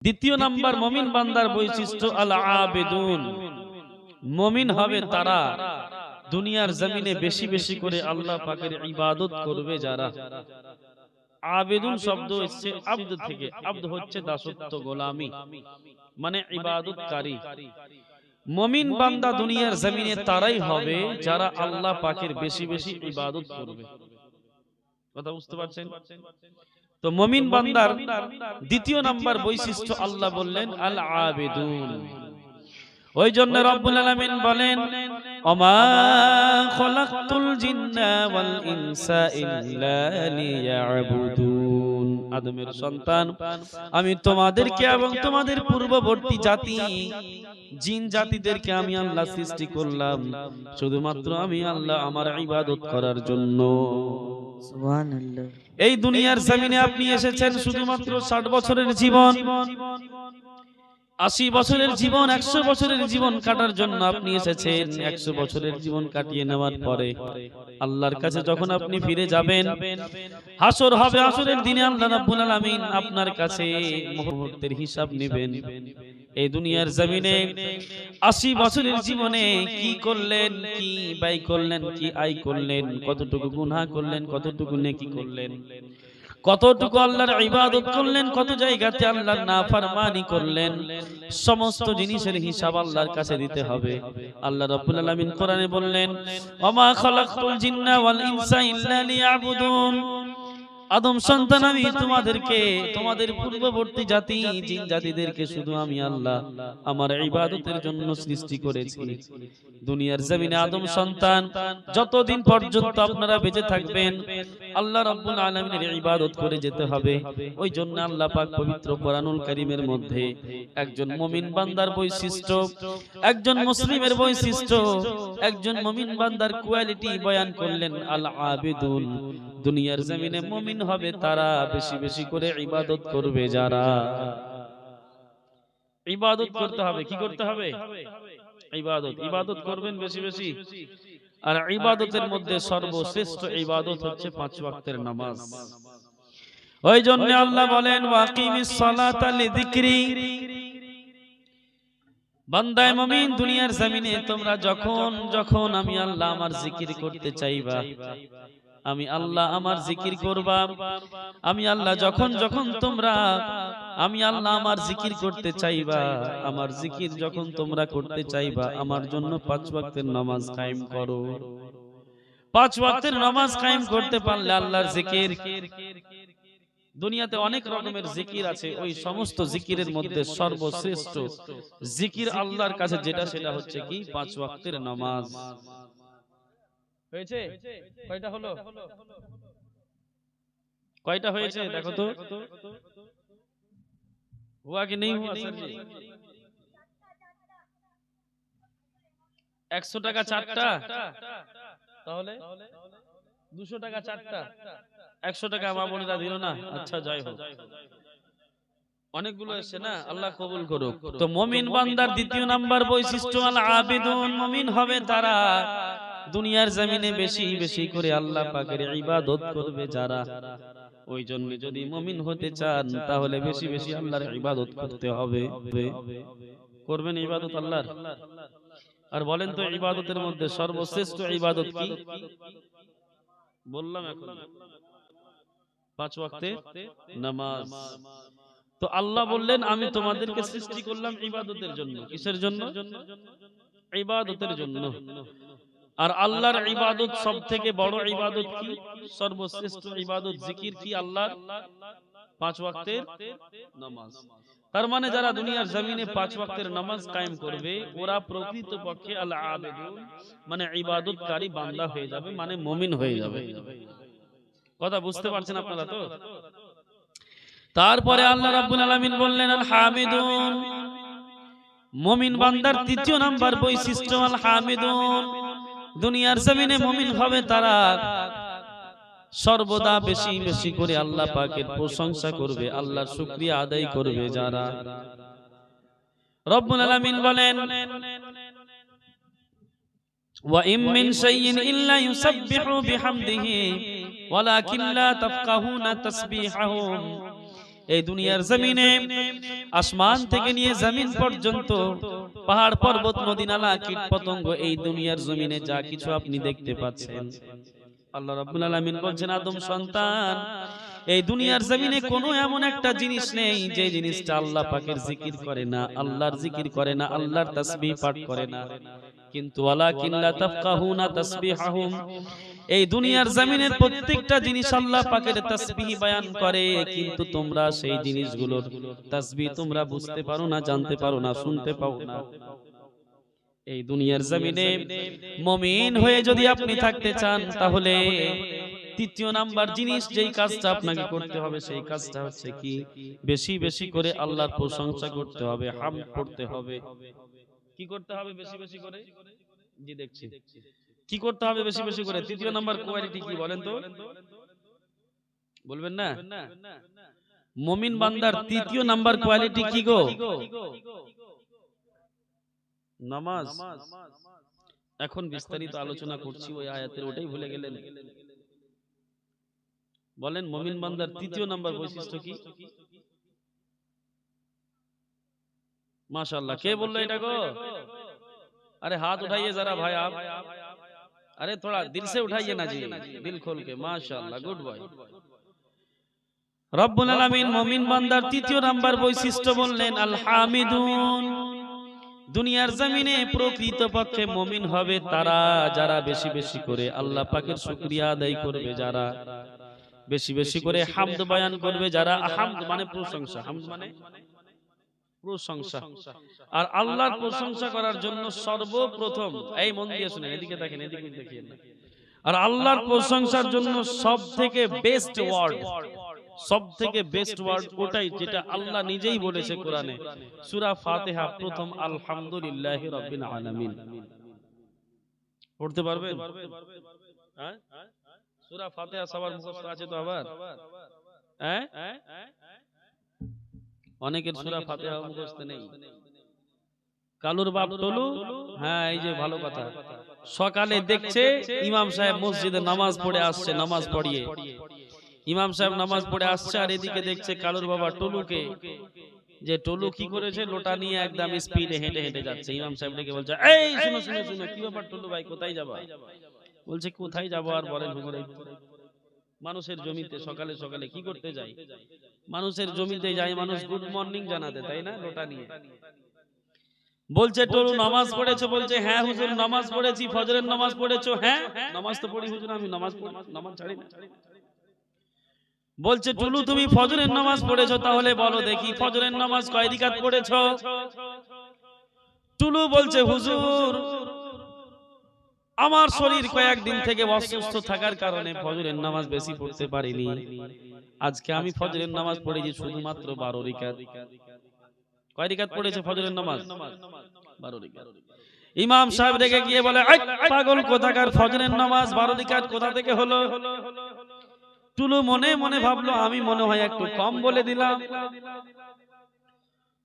দ্বিতীয় নাম্বার মুমিন বান্দার বৈশিষ্ট্য আল আবেদুন। মুমিন হবে তারা দুনিয়ার জমিনে বেশি বেশি করে আল্লাহ পাকের ইবাদত করবে যারা। আবেদুন শব্দ এসেছে আব্দ থেকে। আব্দ হচ্ছে দাসত্ব, গোলামি, মানে ইবাদতকারী। মুমিন বান্দা দুনিয়ার জমিনে তারাই হবে যারা আল্লাহ পাকের বেশি বেশি ইবাদত করবে। কথা বুঝতে পারছেন? তো মুমিন বান্দার দ্বিতীয় নাম্বার বৈশিষ্ট্য আল্লাহ বললেন আল আবেদুন। ওই জন্য রব্বুল আলামিন বলেন ওমা খলাকতুল জিন্না ওয়াল ইনসা ইল্লা লিয়াবুদুন। আদমের সন্তান, আমি তোমাদেরকে এবং তোমাদের পূর্ববর্তী জাতি জিন জাতিদেরকে আমি আল্লাহ সৃষ্টি করলাম শুধুমাত্র আমি আল্লাহ আমার ইবাদত করার জন্য। সুবহানাল্লাহ। এই দুনিয়ার জমিনে আপনি এসেছেন শুধুমাত্র 60 বছরের জীবন, 80 বছরের জীবন, 100 বছরের জীবন কাটার জন্য আপনি এসেছেন। 100 বছরের জীবন কাটিয়ে নেওয়ার পরে আল্লাহর কাছে যখন আপনি ফিরে যাবেন, হাসর হবে। হাসরের দিনে আল্লাহ রাব্বুল আলামিন আপনার কাছে মুহূর্তের হিসাব নেবেন। এই দুনিয়ার জমিনে 80 বছরের জীবনে কি করলেন, কি ব্যয় করলেন, কি আয় করলেন, কতটুকু গুনাহ করলেন, কতটুকু নেকি করলেন, কতটুকু আল্লাহর ইবাদত করলেন, কত জায়গাতে আল্লাহর নাফরমানি করলেন, সমস্ত জিনিসের হিসাব আল্লাহর কাছে দিতে হবে। আল্লাহ রাব্বুল আলামিন কোরআনে বললেন ওমা খালাকতুল জিন্না ওয়াল ইনসা ইল্লা লিয়াবুদুন। আদম সন্তান, আমি তোমাদেরকে, তোমাদের পূর্ববর্তী জাতি জিন জাতিদেরকে শুধু আমি আল্লাহ আমার ইবাদতের জন্য সৃষ্টি করেছি। দুনিয়ার জমিনে আদম সন্তান যতদিন পর্যন্ত আপনারা বেঁচে থাকবেন আল্লাহ রাব্বুল আলামিনের ইবাদত করে যেতে হবে। ওই জন্য আল্লাহ পাক পবিত্র কোরআনুল কারীমের মধ্যে একজন মুমিন বান্দার বৈশিষ্ট্য, একজন মুসলিমের বৈশিষ্ট্য, একজন মুমিন বান্দার কোয়ালিটি বয়ান করলেন আল আবেদুন। দুনিয়ার জমিনে মুমিন হবে তারা বেশি বেশি করে ইবাদত করবে যারা। ইবাদত করতে হবে। কি করতে হবে? ইবাদত। ইবাদত করবেন বেশি বেশি। আর ইবাদতের মধ্যে সর্বশ্রেষ্ঠ ইবাদত হচ্ছে 5 ওয়াক্তের নামাজ। ওই জন্য আল্লাহ বলেন ওয়াকিমিস সালাতা লিযিকরি। বান্দায়ে মুমিন, দুনিয়ার জমিনে তোমরা যখন যখন আমি আল্লাহ আমার জিকির করতে চাইবা, আমি আল্লাহ আমার জিকির করবা, আমি আল্লাহ যখন যখন তোমরা আমি আল্লাহ আমার জিকির করতে চাইবা, আমার জিকির যখন তোমরা করতে চাইবা, আমার জন্য 5 ওয়াক্তের নামাজ কায়েম করো। 5 ওয়াক্তের নামাজ কায়েম করতে পারলে আল্লাহর জিকির। দুনিয়াতে অনেক রকমের জিকির আছে, ওই সমস্ত জিকিরের মধ্যে সর্বশ্রেষ্ঠ জিকির আল্লাহর কাছে যেটা, সেটা হচ্ছে কি 5 ওয়াক্তের নামাজ। হয়েছে? কয়টা হলো? কয়টা হয়েছে দেখো তো। হুয়া কি নেই হুয়া স্যার জি? 100 টাকা 4টা, তাহলে 200 টাকা 4টা, 100 টাকা মা বোনেরা দিল না। আচ্ছা যাই হোক, অনেকগুলো এসে না, আল্লাহ কবুল করুক। তো মুমিন বান্দার দ্বিতীয় নাম্বার বৈশিষ্ট্য আল আবেদুন। মুমিন হবে তারা দুনিয়ার জমিনে বেশি বেশি করে আল্লাহ পাকের ইবাদত করবে যারা। ওই জন্য যদি মুমিন হতে চান তাহলে বেশি বেশি আল্লাহর ইবাদত করতে হবে। করবেন ইবাদত আল্লাহর। আর বলেন তো ইবাদতের মধ্যে সর্বশ্রেষ্ঠ ইবাদত কি? বললাম এখন 5 ওয়াক্তের নামাজ। তো আল্লাহ বললেন আমি তোমাদেরকে সৃষ্টি করলাম ইবাদতের জন্য। কিসের জন্য? ইবাদতের জন্য। আর আল্লাহর ইবাদত সবথেকে বড় ইবাদত কি? সর্বশ্রেষ্ঠ ইবাদত জিকির কি? আল্লাহর 5 ওয়াক্তের নামাজ। তার মানে যারা দুনিয়ার জমিনে 5 ওয়াক্তের নামাজ কায়েম করবে ওরা প্রকৃতপক্ষে আল আবেদুন, মানে ইবাদতকারী বান্দা হয়ে যাবে, মানে মুমিন হয়ে যাবে। কথা বুঝতে পারছেন আপনারা তো? তারপরে আল্লাহ রাব্বুল আলামিন বললেন আল হামিদুন। মুমিন বান্দার তৃতীয় নাম্বার বৈশিষ্ট্য আল হামিদুন। দুনিয়ার জমিনে মুমিন হবে তারা সর্বদা বেশি বেশি করে আল্লাহ পাকের প্রশংসা করবে, আল্লাহর শুকরিয়া আদায় করবে যারা। রব্বুল আলামিন বলেন ওয়া ইম মিন শাইইন ইল্লা ইউসাব্বিহু বিহামদিহি ওয়ালাকিন লা তাফকাহুনা তাসবিহাহুম। এই দুনিয়ার জমিনে আসমান থেকে নিয়ে জমিন পর্যন্ত পাহাড় পর্বত নদী নালা কীট পতঙ্গ এই দুনিয়ার জমিনে যা কিছু আপনি দেখতে পাচ্ছেন, আল্লাহ রাব্বুল আলামিন বলছেন আদম সন্তান, এই দুনিয়ার জমিনে কোনো এমন একটা জিনিস নেই যে জিনিসটা আল্লাহ পাকের জিকির করে না, আল্লাহর জিকির করে না, আল্লাহর তাসবিহ পাঠ করে না। কিন্তু ওয়ালাকিন লা তাফকাহুনা তাসবিহাহুম, এই দুনিয়ার জমিনের প্রত্যেকটা জিনিস আল্লাহ পাকের তাসবিহ বয়ান করে, কিন্তু তোমরা সেই জিনিসগুলোর তাসবিহ তোমরা বুঝতে পারো না, জানতে পারো না, শুনতে পাও না। এই দুনিয়ার জমিনে মুমিন হয়ে যদি আপনি থাকতে চান, তাহলে তৃতীয় নাম্বার জিনিস যেই কাজটা আপনাকে করতে হবে সেই কাজটা হচ্ছে কি, বেশি বেশি করে আল্লাহর প্রশংসা করতে হবে, হামদ করতে হবে। কি করতে হবে বেশি বেশি করে? জি দেখছি কি করতে হবে বেশি বেশি করে। তৃতীয় নাম্বার কোয়ালিটি কি বলেন তো? বলবেন না? মুমিন বান্দার তৃতীয় নাম্বার কোয়ালিটি কি গো? নামাজ। এখন বিস্তারিত আলোচনা করছি, ওই আয়াতের ওটাই ভুলে গেলেন। বলেন মুমিন বান্দার তৃতীয় নাম্বার বৈশিষ্ট্য কি? माशाअल्लाह, কে বললো এটা গো? अरे हाथ उठाइए जरा भाई आप, अरे थोड़ा दिल से उठाइए ना जी, दिल खोल के। माशाअल्लाह, गुड बॉय। রব্বুল আলামিন মুমিন বান্দার তৃতীয় নাম্বার বৈশিষ্ট্য বললেন আল হামিদুন। দুনিয়ার জমিনে প্রকৃতপক্ষে মুমিন হবে তারা যারা বেশি বেশি করে আল্লাহ পাকের শুকরিয়া আদায় করবে, যারা বেশি বেশি করে হামদ বয়ান করবে, যারা হামদ মানে প্রশংসা, হামদ মানে প্রশংসা। আর আল্লাহর প্রশংসা করার জন্য সর্বপ্রথম, এই মন দিয়ে শুনেন, এদিকে দেখেন, এদিকে দেখিয়েন না। আর আল্লাহর প্রশংসার জন্য সবথেকে বেস্ট ওয়ার্ড, সবথেকে বেস্ট ওয়ার্ড ওটাই যেটা আল্লাহ নিজেই বলেছে কোরআনে, সূরা ফাতিহা প্রথম আলহামদুলিল্লাহি রাব্বিল আলামিন। পড়তে পারবেন? হ্যাঁ, সূরা ফাতিহা সবার মুখস্থ আছে তো? আবার হ্যাঁ, অনেকের সূরা ফাতিহা মুখস্থ নেই। কালুর বাপ টলু, হ্যাঁ এই যে ভালো কথা, সকালে দেখছে ইমাম সাহেব মসজিদে নামাজ পড়ে আসছে, নামাজ পড়িয়ে ইমাম সাহেব নামাজ পড়ে আসছে, আর এদিকে দেখছে কালুর বাবা টলুকে, যে টলু কি করেছে, লোটা নিয়ে একদম স্পিডে হেঁটে হেঁটে যাচ্ছে। ইমাম সাহেব ডেকে বলছে, এই শুনো শুনো শুনো, কি ব্যাপার টলু ভাই, কোথায় যাবা? বলছে কোথায় যাবো আর বলেন হুজুর, মানুষের জমিতে সকালে সকালে কি করতে যাই? মানুষের জমিতে যাই মানুষ গুড মর্নিং জানাতে, তাই না, লোটা নিয়ে। বলছে টলু নামাজ পড়েছো? বলছে হ্যাঁ হুজুর নামাজ পড়েছি। ফজরের নামাজ পড়েছো? হ্যাঁ নামাজ তো পড়ি হুজুর, আমি নামাজ পড়ি, নামাজ ছাড়ি না। বলছে টুলু তুমি ফজরের নামাজ পড়েছো, তাহলে বলো দেখি ফজরের নামাজ কয় রাকাত পড়েছো? টুলু বলছে হুজুর আমার শরীর কয়েকদিন থেকে অসুস্থ থাকার কারণে ফজরের নামাজ বেশি পড়তে পারিনি, আজকে আমি ফজরের নামাজ পড়েছি শুধুমাত্র 12 রাকাত। কয় রাকাত পড়েছে ফজরের নামাজ? 12 রাকাত। ইমাম সাহেব রেগে গিয়ে বলে, পাগল কোথাকার, ফজরের নামাজ 12 রাকাত কোথা থেকে হলো? টুলু মনে মনে ভাবলো আমি মনে হয় একটু কম বলে দিলাম।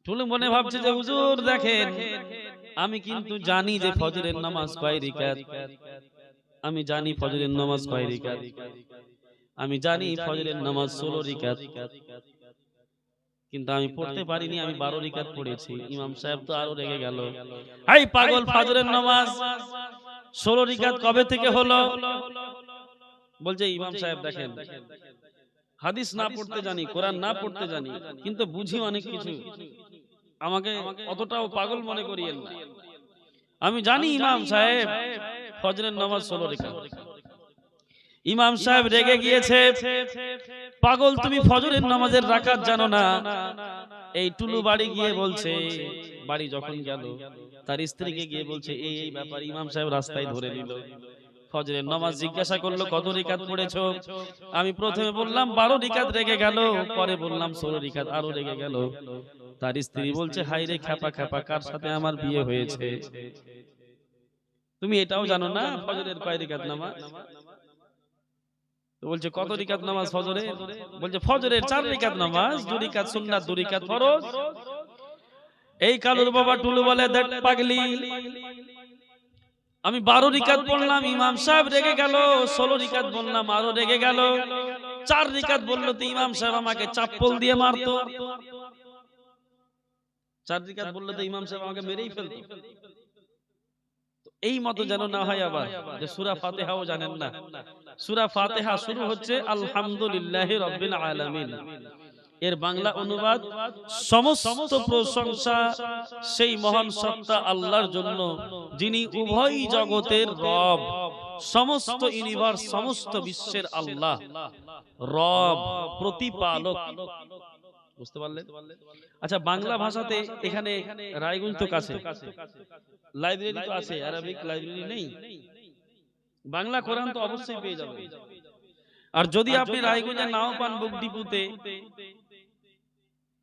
টুলু মনে ভাবছে যে হুজুর দেখেন আমি কিন্তু জানি যে ফজরের নামাজ কয় রাকাত, আমি জানি ফজরের নামাজ কয় রাকাত, আমি জানি ফজরের নামাজ 16 রাকাত, কিন্তু আমি পড়তে পারিনি, আমি 12 রাকাত পড়েছি। ইমাম সাহেব তো আরো রেগে গেল, এই পাগল ফজরের নামাজ 16 রাকাত কবে থেকে হলো? বলছে ইমাম সাহেব দেখেন হাদিস না পড়তে জানি, কোরআন না পড়তে জানি, কিন্তু বুঝি অনেক কিছু, আমাকে অতটাও পাগল মনে করিয়েন না। আমি জানি ইমাম সাহেব ফজরের নামাজ 16 রাকাত। ইমাম সাহেব রেগে গিয়েছে, পাগল তুমি ফজরের নামাজের রাকাত জানো না? এই টুলু বাড়ি গিয়ে বলছে, বাড়ি যখন গেল তার স্ত্রীকে গিয়ে বলছে এই এই ব্যাপার। ইমাম সাহেব রাস্তায় ধরে নিল, ফজরের নামাজ জিজ্ঞাসা করলো কত রাকাত পড়েছো? আমি প্রথমে বললাম 12 রাকাত, রেগে গেল, পরে বললাম 16 রাকাত, আরো রেগে গেল। তার স্ত্রী বলছে হাই রে খ্যাপা খ্যাপা, কার সাথে আমার বিয়ে হয়েছে? তুমি এটাও জানো না ফজরের কয় রাকাত নামাজ? তো বলছে কত রাকাত নামাজ ফজরে? বলছে ফজরের 4 রাকাত নামাজ, 2 রাকাত সুন্নাত, 2 রাকাত ফরজ। এই কালুর বাবা টুলু বলে দেখ পাগলি, আমি 12 রাকাত বললাম, ইমাম সাহেব রেগে গেল, 16 রাকাত বললাম, আরো রেগে গেল। 4 রিকাত বললো তো ইমাম সাহেব আমাকে চাপ্পল দিয়ে মারতো, 4 রিকাত বললো তো ইমাম সাহেব আমাকে মেরেই ফেলতো। এই মতো যেন না হয় আবার যে সূরা ফাতিহাও জানেন না। সূরা ফাতিহা শুরু হচ্ছে আলহামদুলিল্লাহি রাব্বিল আলামিন, এর বাংলা অনুবাদ সমস্ত প্রশংসা সেই মহান সত্তা আল্লাহর জন্য যিনি উভয় জগতের রব, সমস্ত ইউনিভার্স সমস্ত বিশ্বের আল্লাহ রব প্রতিপালক। বুঝতে পারলেন? আচ্ছা, বাংলা ভাষাতে এখানে রায়গঞ্জ তো কাছে, লাইব্রেরি তো আছে, আরবিক লাইব্রেরি নেই, বাংলা কোরআন তো অবশ্যই পেয়ে যাবেন। আর যদি আপনি রায়গঞ্জে নাও পান বুক ডিপুতে,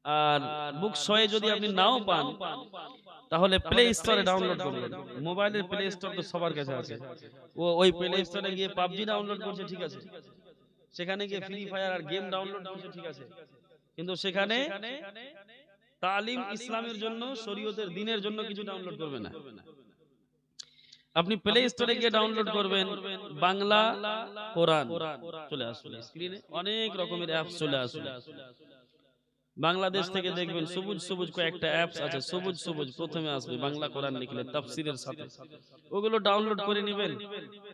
আর বুক শয়ে যদি আপনি নাও পান, তাহলে প্লে স্টোরে ডাউনলোড করবেন। মোবাইলের প্লে স্টোর তো সবার কাছে আছে, ওই প্লে স্টোরে গিয়ে পাবজি ডাউনলোড করছে, ঠিক আছে, সেখানে গিয়ে ফ্রি ফায়ার আর গেম ডাউনলোড করছে, ঠিক আছে, কিন্তু সেখানে তালিম ইসলামের জন্য, শরীয়তের দিনের জন্য কিছু ডাউনলোড করবে না। আপনি প্লে স্টোরে গিয়ে ডাউনলোড করবেন বাংলা কোরআন, চলে আসবে স্ক্রিনে, অনেক রকমের অ্যাপস চলে আসবে। বাংলাদেশ থেকে দেখবেন সবুজ সবুজ কয়েকটা অ্যাপস আছে, সবুজ সবুজ প্রথমে আসবে বাংলা কোরআন লিখলে তাফসীরের সাথে, ওগুলো ডাউনলোড করে নেবেন।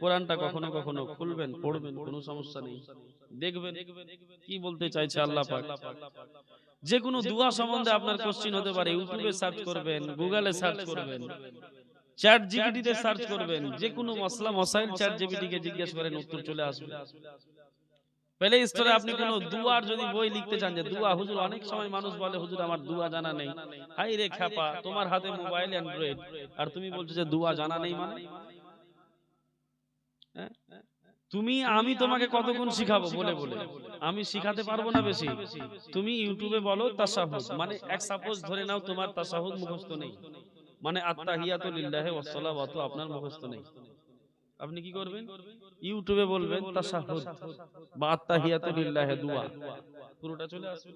কোরআনটা কখনো কখনো খুলবেন, পড়বেন, কোনো সমস্যা নেই, দেখবেন কি বলতে চাইছে আল্লাহ পাক। যে কোনো দুয়া সম্বন্ধে আপনার কোশ্চেন হতে পারে, ইউটিউবে সার্চ করবেন, গুগলে সার্চ করবেন, চ্যাট জিপিটি তে সার্চ করবেন, যে কোনো মাসলা মাসাইল চ্যাট জিপিটি কে জিজ্ঞেস করেন, উত্তর চলে আসবে। প্লে স্টোরে আপনি কোনো দুয়ার যদি বই লিখতে চান, যে দুয়া হুজুর, অনেক সময় মানুষ বলে হুজুর আমার দুয়া জানা নেই। হাই রে খ্যাপা, তোমার হাতে মোবাইল অ্যান্ড্রয়েড আর তুমি বলছো যে দুয়া জানা নেই, মানে আমি তোমাকে কতক্ষণ শিখাবো বলে বলে, আমি শিখাতে পারবো না বেশি। তুমি ইউটিউবে বলো তাশাহুদ, মানে এক সাপোজ ধরে নাও তোমার তাশাহুদ মুখস্থ নেই, মানে আত্তাহিয়াতু লিল্লাহি ওয়াস সালাওয়াতু আপনার মুখস্থ নেই, আপনি কি করবেন? ইউটিউবে বলবেন তাশাহুদ বা আত্তাহিয়াতু লিল্লাহি দুয়া, পুরোটা চলে আসবে।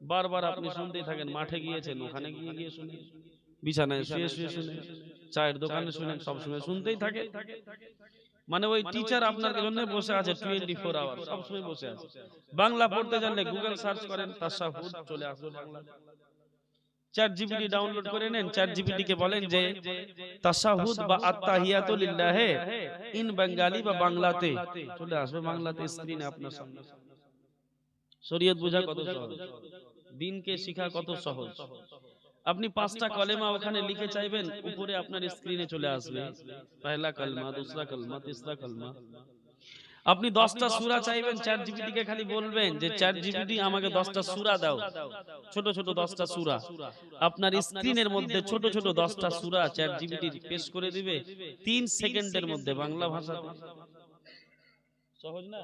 বারবার আপনি শুনতেই থাকেন, মাঠে গিয়েছেন ওখানে গিয়ে গিয়ে শুনেন, বিছানায় শুয়ে শুয়ে শুনেন, চায়ের দোকানে শুনেন, সবসময় শুনতেই থাকে। মানে ওই টিচার আপনার জন্য বসে আছে 24 আওয়ার, সবসময় বসে আছে। বাংলা পড়তে জানলে গুগল সার্চ করেন তাশাহুদ, চলে আসবে বাংলা। চ্যাট জিপিটি ডাউনলোড করে নেন, চ্যাট জিপিটি কে বলেন যে তাশাহুদ বা আত্তাহিয়াতু লিল্লাহি ইন বেঙ্গলি বা বাংলাতে, চলে আসবে বাংলাতে স্ক্রিনে আপনার সামনে। শরীয়ত বোঝা কত সহজ, দ্বীনকে শিখা কত সহজ। আপনি 5টা কলেমা ওখানে লিখে চাইবেন, উপরে আপনার স্ক্রিনে চলে আসবে, পহেলা কলমা, দুসরা কলমা, তিসরা কলমা। আপনি 10টা সূরা চাইবেন, চ্যাট জিপিটি কে খালি বলবেন যে চ্যাট জিপিটি আমাকে 10টা সূরা দাও, ছোট ছোট 10টা সূরা। আপনার স্ক্রিনের মধ্যে ছোট ছোট 10টা সূরা চ্যাট জিপিটি পেশ করে দিবে 3 সেকেন্ডের মধ্যে বাংলা ভাষাতে। সহজ না?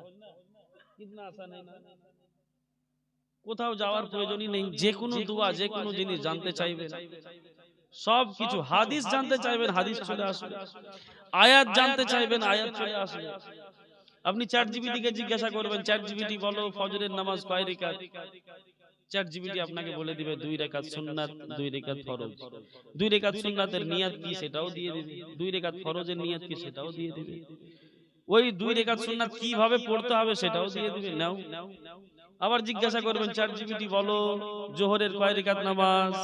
কিতনা আসান है না? কোথাও যাওয়ার প্রয়োজনই নেই। যে কোনো দোয়া, যে কোনো জিনিস জানতে চাইবেন, সব কিছু, হাদিস জানতে চাইবেন, হাদিস চলে আসবে, আয়াত জানতে চাইবেন, আয়াত চলে আসবে। আপনি চ্যাট জিপিটি কে জিজ্ঞাসা করবেন, চ্যাট জিপিটি বলো ফজরের নামাজ কয় রাকাত, চ্যাট জিপিটি আপনাকে বলে দিবে 2 রাকাত সুন্নাত, 2 রাকাত ফরজ। 2 রাকাত সুন্নাতের নিয়ত কি সেটাও দিয়ে দিবে, 2 রাকাত ফরজের নিয়ত কি সেটাও দিয়ে দিবে, ওই 2 রাকাত সুন্নাত কিভাবে পড়তে হবে সেটাও দিয়ে দিবে। নাও। আবার জিজ্ঞাসা করবেন চ্যাট জিপিটি বলো জোহরের কয় রাকাত নামাজ,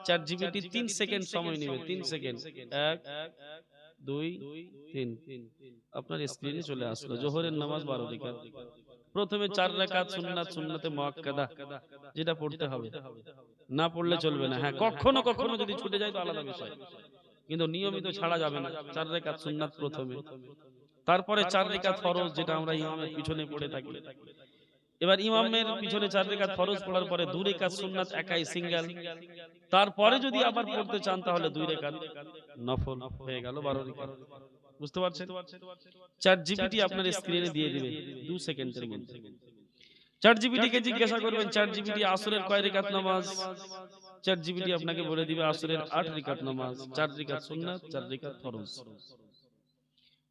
চ্যাট জিপিটি 3 সেকেন্ড সময় নেবে, 3 সেকেন্ড, 1 2 3, আপনার স্ক্রিনে চলে আসলো জোহরের নামাজ 12 রাকাত। প্রথমে 4 রাকাত সুন্নাত, সুন্নাতে মুআক্কাদা, যেটা পড়তে হবে, না পড়লে চলবে না। হ্যাঁ, কখনো কখনো যদি ছুটে যায় তো আলাদা বিষয়, কিন্তু নিয়মিত ছাড়া যাবে না। 4 রাকাত সুন্নাত প্রথমে, তারপরে 4 রাকাত ফরজ, যেটা আমরা ইমামের পিছনে পড়ে থাকি। এবার ইমামের পিছনে 4 রাকাত ফরজ পড়ার পরে 2 রাকাত সুন্নাত একাই সিঙ্গেল, তারপরে যদি আবার পড়তে চান তাহলে 2 রাকাত নফল, হয়ে গেল 12 রাকাত। বুঝতে পারছেন? চ্যাট জিপিটি আপনার স্ক্রিনে দিয়ে দিবে 2 সেকেন্ডের মধ্যে। চ্যাট জিপিটি কে জিজ্ঞাসা করবেন চ্যাট জিপিটি আসরের কয় রাকাত নামাজ, চ্যাট জিপিটি আপনাকে বলে দিবে আসরের 8 রাকাত নামাজ, 4 রাকাত সুন্নাত, 4 রাকাত ফরজ।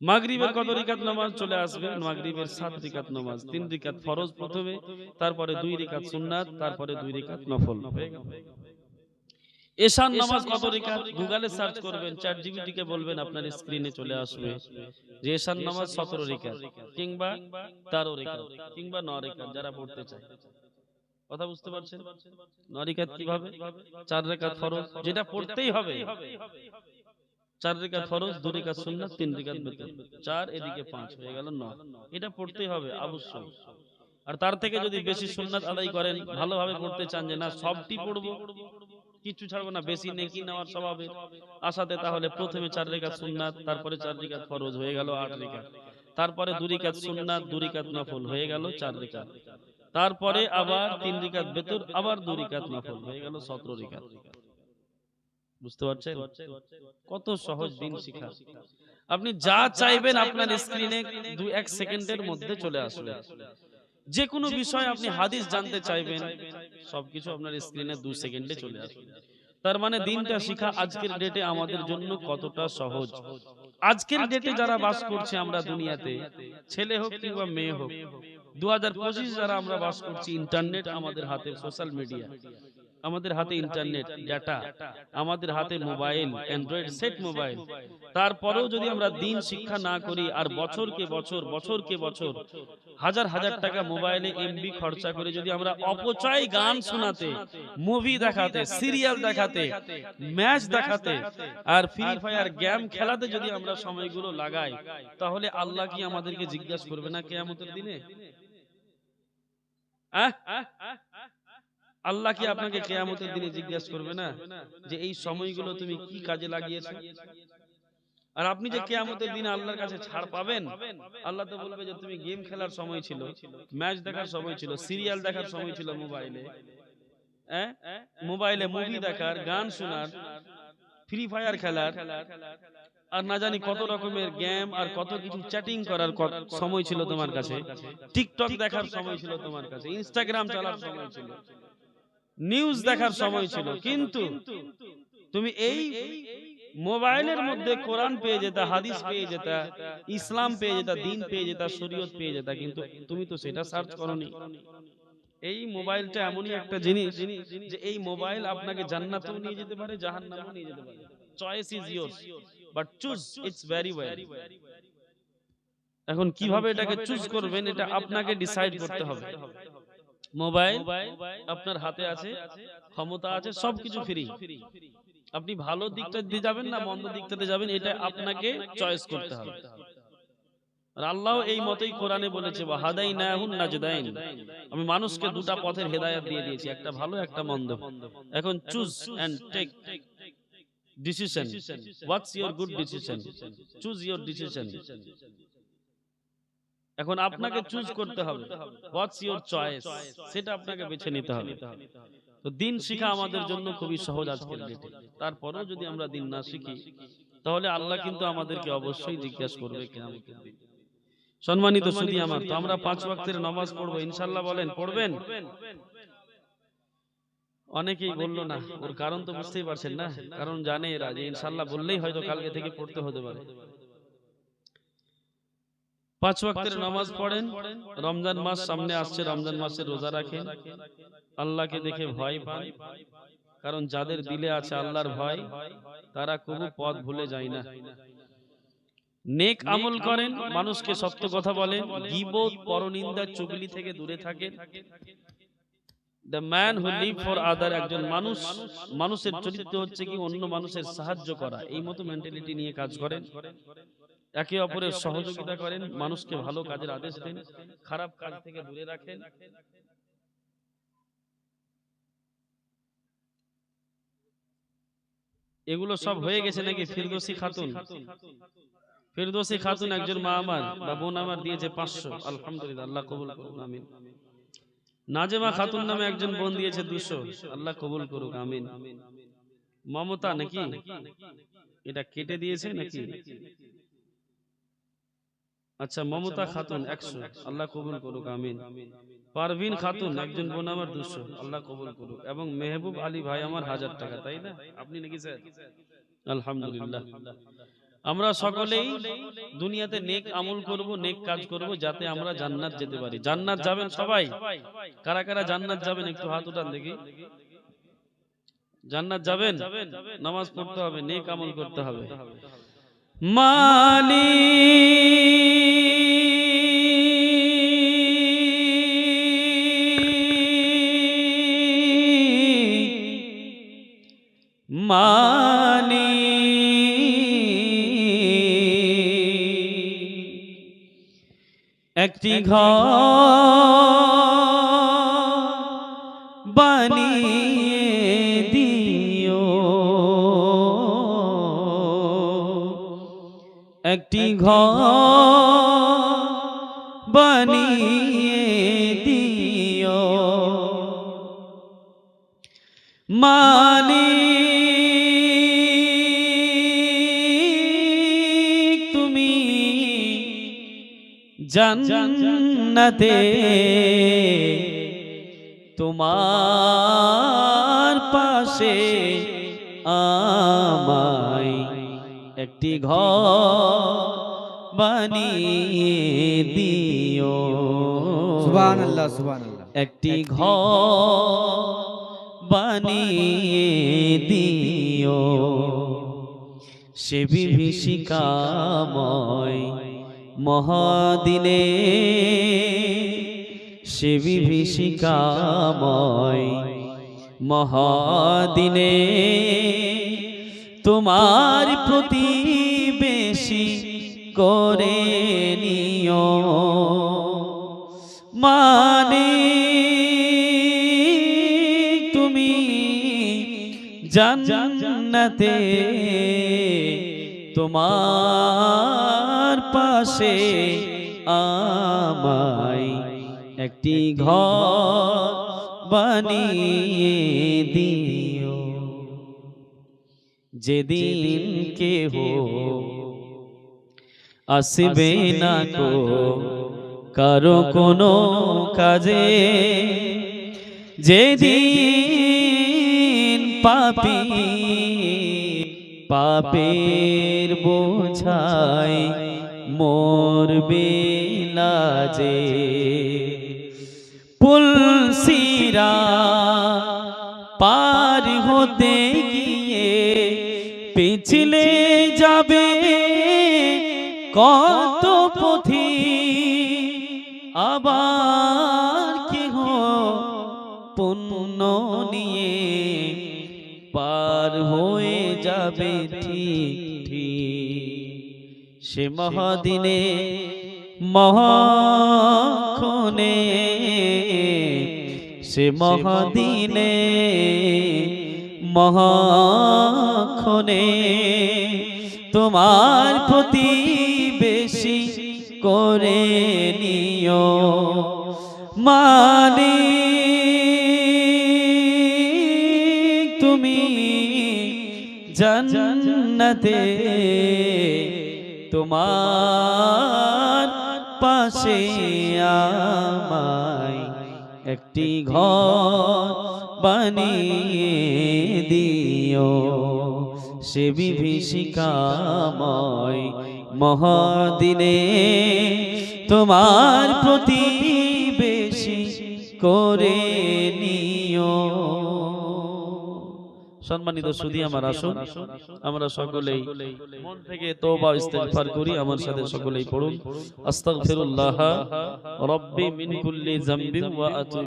মাগরিবের কত রাকাত নামাজ, চলে আসবে মাগরিবের 7 রাকাত নামাজ, 3 রাকাত ফরজ প্রথমে, তারপরে 2 রাকাত সুন্নাত, তারপরে 2 রাকাত নফল। এশার নামাজ কত রাকাত? গুগলে সার্চ করবেন, চ্যাট জিপিটি কে বলবেন, আপনার স্ক্রিনে চলে আসবে যে এশার নামাজ 17 রাকাত কিংবা 13 রাকাত কিংবা 9 রাকাত যারা পড়তে চায়। কথা বুঝতে পারছেন? 9 রাকাত কিভাবে? 4 রাকাত ফরজ, যেটা পড়তেই হবে। 4 রাকাত ফরজ, 2 রাকাত সুন্নাত, 3 রাকাত বিতর। 4 এদিকে 5 হয়ে গেল 9। এটা পড়তেই হবে অবশ্যই। আর তার থেকে যদি বেশি সুন্নাত আদায় করেন, ভালোভাবে পড়তে চান যে না সবটি পড়বো, কিছু ছাড়বো না, বেশি নেকি নেওয়ার স্বভাবের আশাতে, তাহলে প্রথমে 4 রাকাত সুন্নাত, তারপরে 4 রাকাত ফরজ হয়ে গেল 8 রাকাত, তারপরে 2 রাকাত সুন্নাত, 2 রাকাত নফল হয়ে গেল 4 রাকাত, তারপরে আবার 3 রাকাত বিতর, আবার 2 রাকাত নফল হয়ে গেল 17 রাকাত। বুঝতে পারছেন কত সহজ দিন শিখা? আপনি যা চাইবেন আপনার স্ক্রিনে 2-1 সেকেন্ডের মধ্যে চলে আসবে। যে কোনো বিষয় আপনি হাদিস জানতে চাইবেন, সবকিছু আপনার স্ক্রিনে 2 সেকেন্ডে চলে আসবে। তার মানে দিনটা শিখা আজকের ডেটে আমাদের জন্য কতটা সহজ। আজকের ডেটে যারা বাস করছে আমরা দুনিয়াতে, ছেলে হোক কিংবা মেয়ে হোক, 2025 যারা আমরা বাস করছি, ইন্টারনেট আমাদের হাতে, সোশ্যাল মিডিয়া আমাদের হাতে, ইন্টারনেট ডাটা আমাদের হাতে, মোবাইল, অ্যান্ড্রয়েড সেট মোবাইল। তারপরেও যদি আমরা দিন শিক্ষা না করি, আর বছরকে বছর হাজার হাজার টাকা মোবাইলে এমবি খরচা করে যদি আমরা অপচয় গান শোনাতে, মুভি দেখাতে, সিরিয়াল দেখাতে, ম্যাচ দেখাতে আর ফ্রি ফায়ার গেম খেলাতে যদি আমরা সময়গুলো লাগাই, তাহলে আল্লাহ কি আমাদেরকে জিজ্ঞাসা করবে না কিয়ামতের দিনে? আল্লাহ কি আপনাকে কিয়ামতের দিনে জিজ্ঞাসা করবে না যে এই সময়গুলো তুমি কি কাজে লাগিয়েছো? আর আপনি যে কিয়ামতের দিনে আল্লাহর কাছে ছাড় পাবেন, আল্লাহ তো বলবে যে তুমি গেম খেলার সময় ছিল, ম্যাচ দেখার সময় ছিল, সিরিয়াল দেখার সময় ছিল, মোবাইলে মুভি দেখার, গান শোনার, ফ্রি ফায়ার খেলার, আর না জানি কত রকমের গেম আর কত কিছু চ্যাটিং করার সময় ছিল তোমার কাছে, টিকটক দেখার সময় ছিল তোমার কাছে, ইনস্টাগ্রাম চালার সময় ছিল, নিউজ দেখার সময় ছিল, কিন্তু তুমি এই মোবাইলের মধ্যে কোরআন পেয়ে যেতা, হাদিস পেয়ে যেতা, ইসলাম পেয়ে যেতা, দিন পেয়ে যেতা, শরীয়ত পেয়ে যেতা, কিন্তু তুমি তো সেটা সার্চ করনি। এই মোবাইলটা এমনই একটা জিনিস যে এই মোবাইল আপনাকে জান্নাতেও নিয়ে যেতে পারে, জাহান্নামেও নিয়ে যেতে পারে। Choice is yours, but choose it's very well. এখন কিভাবে এটাকে চুজ করবেন, এটা আপনাকে ডিসাইড করতে হবে। মোবাইল আপনার হাতে আছে, ক্ষমতা আছে, সবকিছু ফ্রি। আপনি ভালো দিকটা দিয়ে যাবেন না মন্দ দিকটাতে যাবেন, এটা আপনাকে চয়েস করতে হবে। আর আল্লাহ এই মতই কোরআনে বলেছে, ওয়াহাদাইনাহুন নাজদাইন, আমি মানুষকে দুটা পথের হেদায়েত দিয়ে দিয়েছি, একটা ভালো একটা মন্দ। এখন choose and take decision, what's your good decision, choose your decision. এখন আপনাকে চুজ করতে হবে, হোয়াটস ইওর চয়েস, সেটা আপনাকে বেছে নিতে হবে। তো দিন শিখা আমাদের জন্য খুবই সহজ আজকের ডেটে। তারপরেও যদি আমরা দিন না শিখি, তাহলে আল্লাহ কিন্তু আমাদেরকে অবশ্যই জিজ্ঞাসা করবে কিয়ামতের দিন। সম্মানিত সুধী আমার, তো আমরা 5 ওয়াক্তের নামাজ পড়বো ইনশাআল্লাহ, বলেন পড়বেন? অনেকেই বললো না, ওর কারণ তো বুঝতেই পারছেন না, কারণ জানে এরা যে ইনশাআল্লাহ বললেই হয়তো কালকে থেকে পড়তে হতে পারে। 5 ওয়াক্তের নামাজ পড়েন, রমজান মাস সামনে আসছে, রমজান মাসের রোজা রাখেন, আল্লাহকে দেখে ভয় পান, কারণ যাদের দিলে আছে আল্লাহর ভয়, তারা কবু পথ ভুলে যায় না। নেক আমল করেন, মানুষকে সত্য কথা বলেন, গীবত, পরনিন্দা, চুগলি থেকে দূরে থাকেন। The man who live for other, একজন মানুষ, মানুষের চরিত্র হচ্ছে কি অন্য মানুষের সাহায্য করা, এই মতো মেন্টালিটি নিয়ে কাজ করেন, একে অপরের সহযোগিতা করেন, মানুষকে ভালো কাজের আদেশ দেন, খারাপ কাজ থেকে দূরে রাখেন। এগুলো সব হয়ে গেছে নাকি? ফিরদৌসী খাতুন, ফিরদৌসী খাতুন একজন মা আমার বা বোন আমার দিয়েছে 500, আলহামদুলিল্লাহ, আল্লাহ কবুল করুন, আমিন। নাজেমা খাতুন নামে একজন বোন দিয়েছে 200, আল্লাহ কবুল করুক, আমিন। মমতা নাকি এটা কেটে দিয়েছে নাকি? আচ্ছা, মমতা খাতুন 100, আল্লাহ কবুল করুক, আমিন। পারভিন খাতুন একজন বোন আমার 200, আল্লাহ কবুল করুক। এবং মেহবুব আলী ভাই আমার 1000 টাকা, তাই না? আপনি নাকি স্যার? আলহামদুলিল্লাহ। আমরা সকলেই দুনিয়াতে নেক আমল করব, নেক কাজ করব, যাতে আমরা জান্নাত যেতে পারি। জান্নাত যাবেন সবাই? কারা কারা জান্নাত যাবেন একটু হাত উঠান দেখি। জান্নাত যাবেন, নামাজ পড়তে হবে, নেক আমল করতে হবে। মানি একটি ঘর বানিয়ে দিও, একটি ঘর বানিয়ে দিও। মালিক তুমি জান্নাতে তোমার পাশে আমায় একটি ঘর বানিয়ে দিও। সুবহানাল্লাহ সুবহানাল্লাহ। একটি ঘর বানিয়ে দিও, সে বিভীষিকাময় মহাদিনে, সে বিভীষিকাময় মহাদিনে তোমার প্রতিবেশী করে নিও। মালিক তুমি জান্নাতে তোমার পাশে আমায় একটি ঘর বানিয়ে দিও। যেদিন কেহ আসবে না কো কারো কোনো কাজে, যেদিন পাপী পাপের বোঝায় মরবে লাজে, পুলসিরা পার হতে গিয়ে পিছলে যাবে কত পথি, আবার কেহ পুণ্য নিয়ে পার হয়ে যাবে ঠিক ঠিক। সে মহাদিনে মহাক্ষণে, সে মহাদিনে মহাক্ষণে তোমার প্রতিবেশী করে নিও। মালিক তুমি জান্নাতে তোমার পাশে আমায় একটি ঘর বানিয়ে দিও, সে বিভীষিকাময় মহাদিনে তোমার প্রতিবেশী করে নিও। সম্মানিত সুধী আমার, আসুন আমরা সকলেই মন থেকে তওবা ইস্তেগফার করি। আমার সাথে সকলেই পড়ুন, আস্তাগফিরুল্লাহ রাব্বি মিন কুল্লি যামবিন ওয়া আতুবু